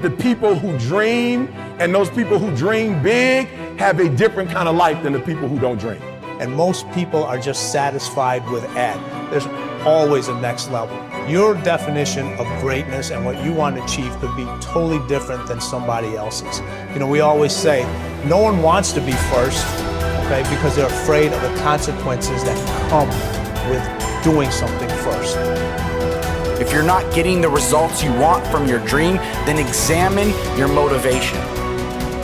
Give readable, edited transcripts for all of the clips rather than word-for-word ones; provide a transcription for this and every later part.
the people who dream and those people who dream big have a different kind of life than the people who don't dream. And most people are just satisfied with Ed. There's always a next level. Your definition of greatness and what you want to achieve could be totally different than somebody else's. You know, we always say, no one wants to be first, okay, because they're afraid of the consequences that come with doing something first. If you're not getting the results you want from your dream, then examine your motivation.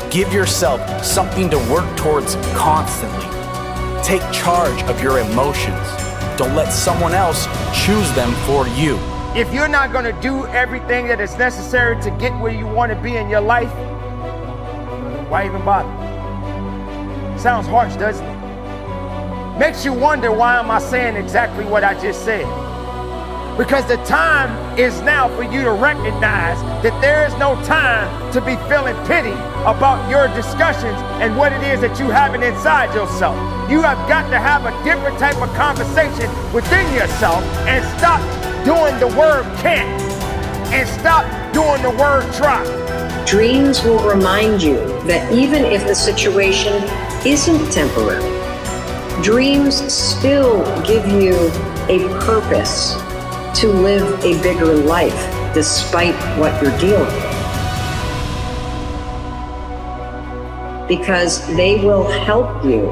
Give yourself something to work towards constantly. Take charge of your emotions. Don't let someone else choose them for you. If you're not going to do everything that is necessary to get where you want to be in your life, why even bother? Sounds harsh, doesn't it? Makes you wonder, why am I saying exactly what I just said? Because the time is now for you to recognize that there is no time to be feeling pity about your discussions and what it is that you having inside yourself. You have got to have a different type of conversation within yourself and stop doing the word can't and stop doing the word try. Dreams will remind you that even if the situation isn't temporary, dreams still give you a purpose to live a bigger life despite what you're dealing with. Because they will help you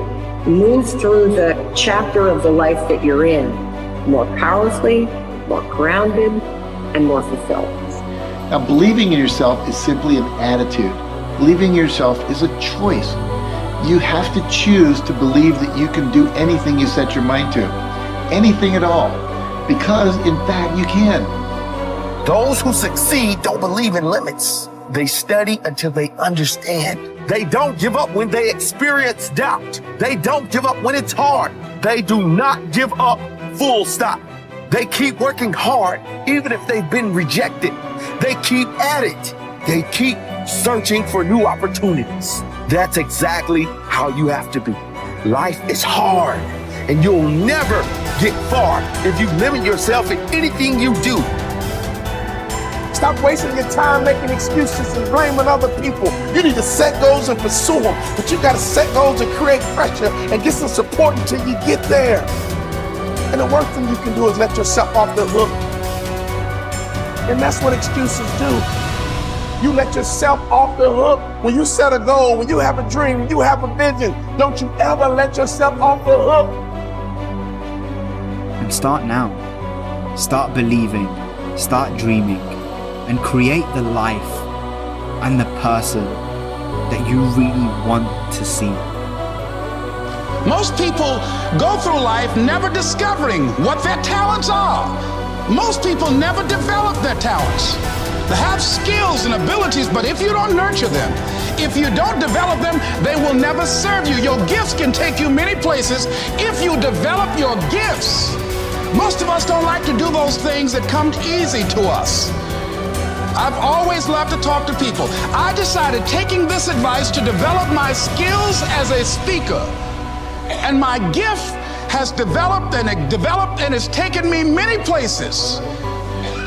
move through the chapter of the life that you're in more powerfully, more grounded, and more fulfilled. Now, believing in yourself is simply an attitude. Believing in yourself is a choice. You have to choose to believe that you can do anything you set your mind to. Anything at all. Because, in fact, you can. Those who succeed don't believe in limits. They study until they understand. They don't give up when they experience doubt. They don't give up when it's hard. They do not give up, full stop. They keep working hard, even if they've been rejected. They keep at it. They keep searching for new opportunities. That's exactly how you have to be. Life is hard, and you'll never get far if you limit yourself in anything you do. Stop wasting your time making excuses and blaming other people. You need to set goals and pursue them, but you gotta set goals and create pressure and get some support until you get there. And the worst thing you can do is let yourself off the hook. And that's what excuses do. You let yourself off the hook. When you set a goal, when you have a dream, when you have a vision, don't you ever let yourself off the hook. And start now. Start believing, start dreaming, and create the life and the person that you really want to see. Most people go through life never discovering what their talents are. Most people never develop their talents. They have skills and abilities, but if you don't nurture them, if you don't develop them, they will never serve you. Your gifts can take you many places if you develop your gifts. Most of us don't like to do those things that come easy to us. I've always loved to talk to people. I decided, taking this advice, to develop my skills as a speaker. And my gift has developed and it's taken me many places.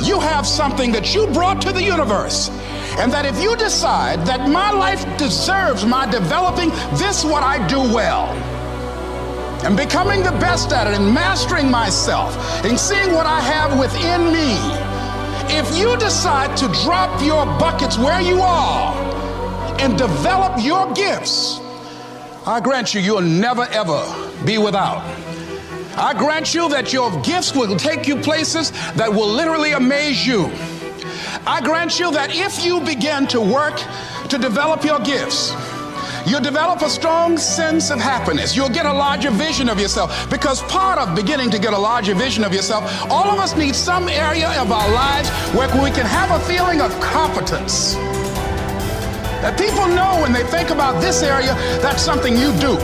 You have something that you brought to the universe. And that if you decide that my life deserves my developing this, what I do well, and becoming the best at it, and mastering myself, and seeing what I have within me, if you decide to drop your buckets where you are and develop your gifts, I grant you, you'll never ever be without. I grant you that your gifts will take you places that will literally amaze you. I grant you that if you begin to work to develop your gifts, you'll develop a strong sense of happiness. You'll get a larger vision of yourself, because part of beginning to get a larger vision of yourself, all of us need some area of our lives where we can have a feeling of competence. That people know when they think about this area, that's something you do.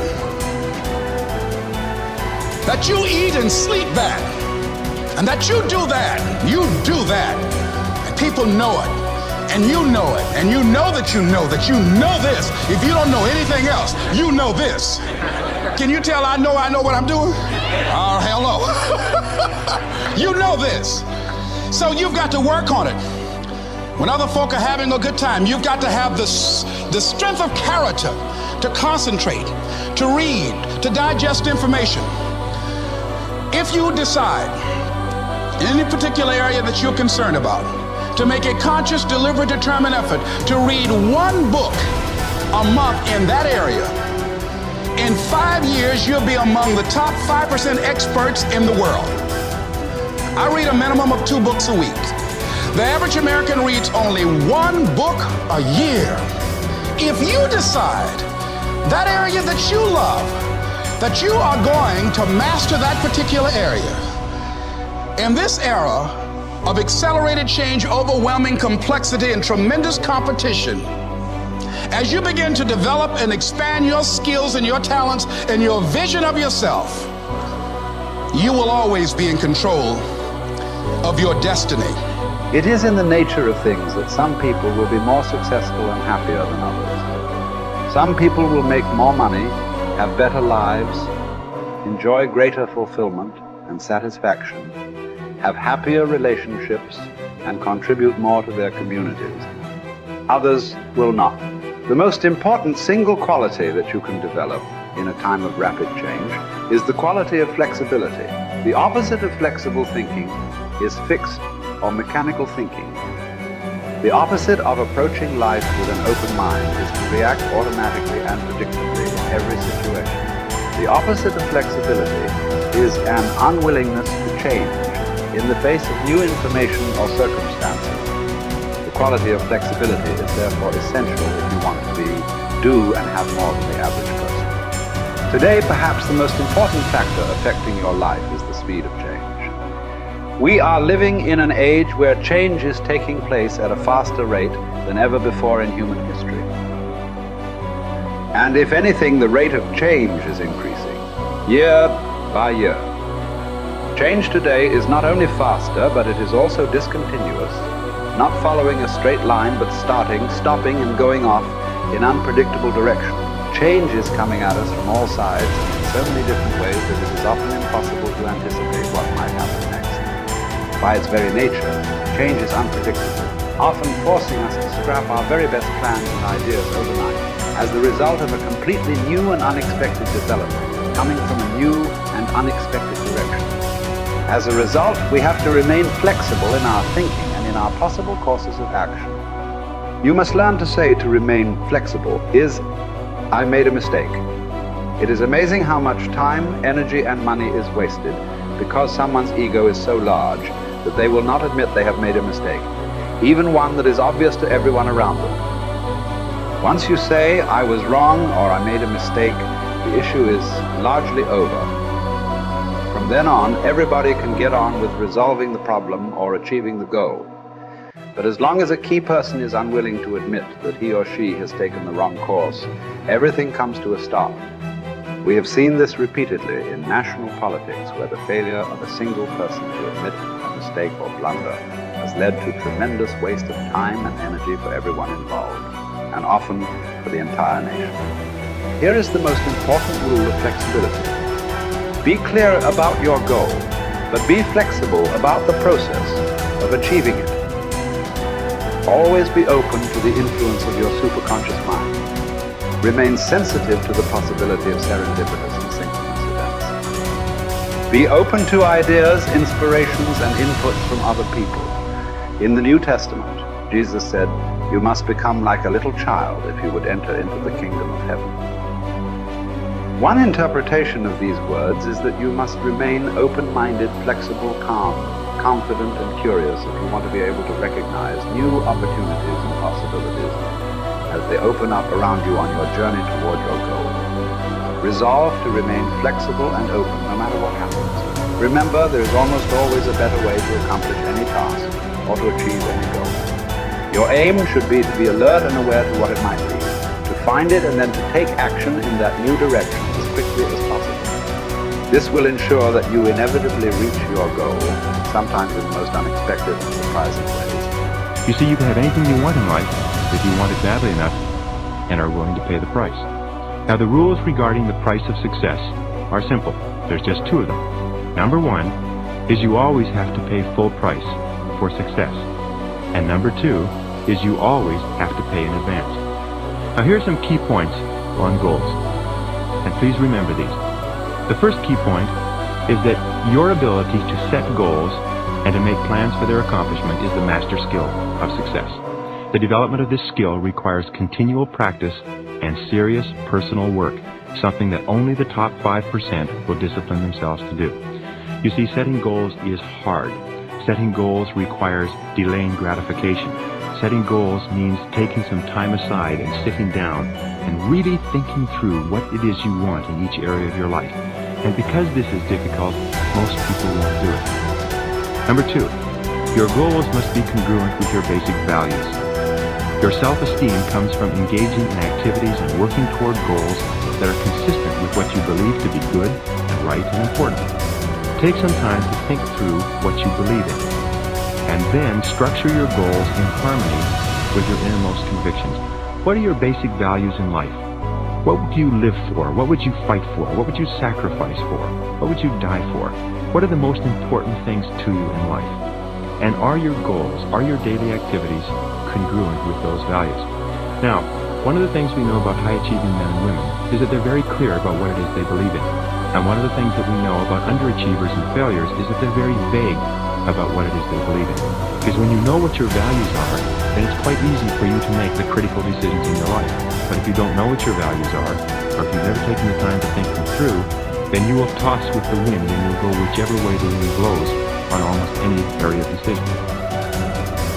That you eat and sleep that. And that you do that. You do that. And people know it. And you know it. And you know that you know that you know this. If you don't know anything else, you know this. Can you tell I know what I'm doing? Oh, hell no. You know this. So you've got to work on it. When other folk are having a good time, you've got to have the strength of character to concentrate, to read, to digest information. If you decide in any particular area that you're concerned about, to make a conscious, deliberate, determined effort to read one book a month in that area, in 5 years, you'll be among the top 5% experts in the world. I read a minimum of 2 books a week. The average American reads only 1 book a year. If you decide that area that you love, that you are going to master that particular area, in this era of accelerated change, overwhelming complexity, and tremendous competition, as you begin to develop and expand your skills and your talents and your vision of yourself, you will always be in control of your destiny. It is in the nature of things that some people will be more successful and happier than others. Some people will make more money, have better lives, enjoy greater fulfillment and satisfaction, have happier relationships, and contribute more to their communities. Others will not. The most important single quality that you can develop in a time of rapid change is the quality of flexibility. The opposite of flexible thinking is fixed or mechanical thinking. The opposite of approaching life with an open mind is to react automatically and predictably in every situation. The opposite of flexibility is an unwillingness to change in the face of new information or circumstances. The quality of flexibility is therefore essential if you want to do and have more than the average person. Today, perhaps the most important factor affecting your life is the speed of change. We are living in an age where change is taking place at a faster rate than ever before in human history. And if anything, the rate of change is increasing, year by year. Change today is not only faster, but it is also discontinuous, not following a straight line, but starting, stopping, and going off in unpredictable direction. Change is coming at us from all sides in so many different ways that it is often impossible to anticipate what might happen next. By its very nature, change is unpredictable, often forcing us to scrap our very best plans and ideas overnight as the result of a completely new and unexpected development coming from a new and unexpected direction. As a result, we have to remain flexible in our thinking and in our possible courses of action. You must learn to say to remain flexible is, I made a mistake. It is amazing how much time, energy, and money is wasted because someone's ego is so large that they will not admit they have made a mistake, even one that is obvious to everyone around them. Once you say, I was wrong or I made a mistake, the issue is largely over. From then on, everybody can get on with resolving the problem or achieving the goal. But as long as a key person is unwilling to admit that he or she has taken the wrong course, everything comes to a stop. We have seen this repeatedly in national politics, where the failure of a single person to admit a mistake or blunder has led to tremendous waste of time and energy for everyone involved, and often for the entire nation. Here is the most important rule of flexibility. Be clear about your goal, but be flexible about the process of achieving it. Always be open to the influence of your superconscious mind. Remain sensitive to the possibility of serendipitous and synchronous events. Be open to ideas, inspirations, and inputs from other people. In the New Testament, Jesus said, "You must become like a little child if you would enter into the kingdom of heaven." One interpretation of these words is that you must remain open-minded, flexible, calm, confident, and curious if you want to be able to recognize new opportunities and possibilities as they open up around you on your journey toward your goal. Resolve to remain flexible and open no matter what happens. Remember, there is almost always a better way to accomplish any task or to achieve any goal. Your aim should be to be alert and aware to what it might be, to find it and then to take action in that new direction as quickly as possible. This will ensure that you inevitably reach your goal, sometimes in the most unexpected and surprising ways. You see, you can have anything you want in life if you want it badly enough and are willing to pay the price. Now, the rules regarding the price of success are simple. There's just 2 of them. Number 1 is you always have to pay full price for success. And number 2 is you always have to pay in advance. Now here are some key points on goals, and please remember these. The first key point is that your ability to set goals and to make plans for their accomplishment is the master skill of success. The development of this skill requires continual practice and serious personal work, something that only the top 5% will discipline themselves to do. You see, setting goals is hard. Setting goals requires delaying gratification. Setting goals means taking some time aside and sitting down and really thinking through what it is you want in each area of your life. And because this is difficult, most people won't do it. Number 2, your goals must be congruent with your basic values. Your self-esteem comes from engaging in activities and working toward goals that are consistent with what you believe to be good and right and important. Take some time to think through what you believe in, and then structure your goals in harmony with your innermost convictions. What are your basic values in life? What would you live for? What would you fight for? What would you sacrifice for? What would you die for? What are the most important things to you in life? And are your goals, are your daily activities congruent with those values? Now, one of the things we know about high-achieving men and women is that they're very clear about what it is they believe in. And one of the things that we know about underachievers and failures is that they're very vague about what it is they believe in. Because when you know what your values are, then it's quite easy for you to make the critical decisions in your life. But if you don't know what your values are, or if you've never taken the time to think them through, then you will toss with the wind and you'll go whichever way the wind blows on almost any area of decision.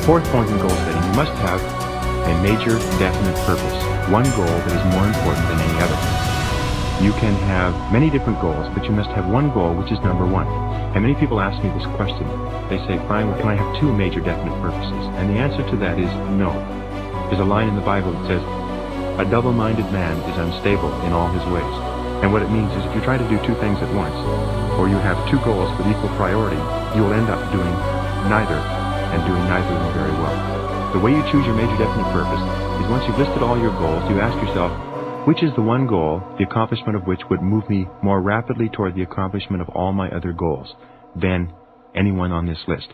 Fourth point in goal setting, you must have a major, definite purpose. One goal that is more important than any other. You can have many different goals, but you must have one goal which is number one. And many people ask me this question. They say, fine, well, can I have two major definite purposes? And the answer to that is no. There's a line in the Bible that says, a double-minded man is unstable in all his ways. And what it means is if you try to do two things at once, or you have two goals with equal priority, you will end up doing neither, and doing neither of them very well. The way you choose your major definite purpose is once you've listed all your goals, you ask yourself, which is the one goal, the accomplishment of which would move me more rapidly toward the accomplishment of all my other goals than anyone on this list?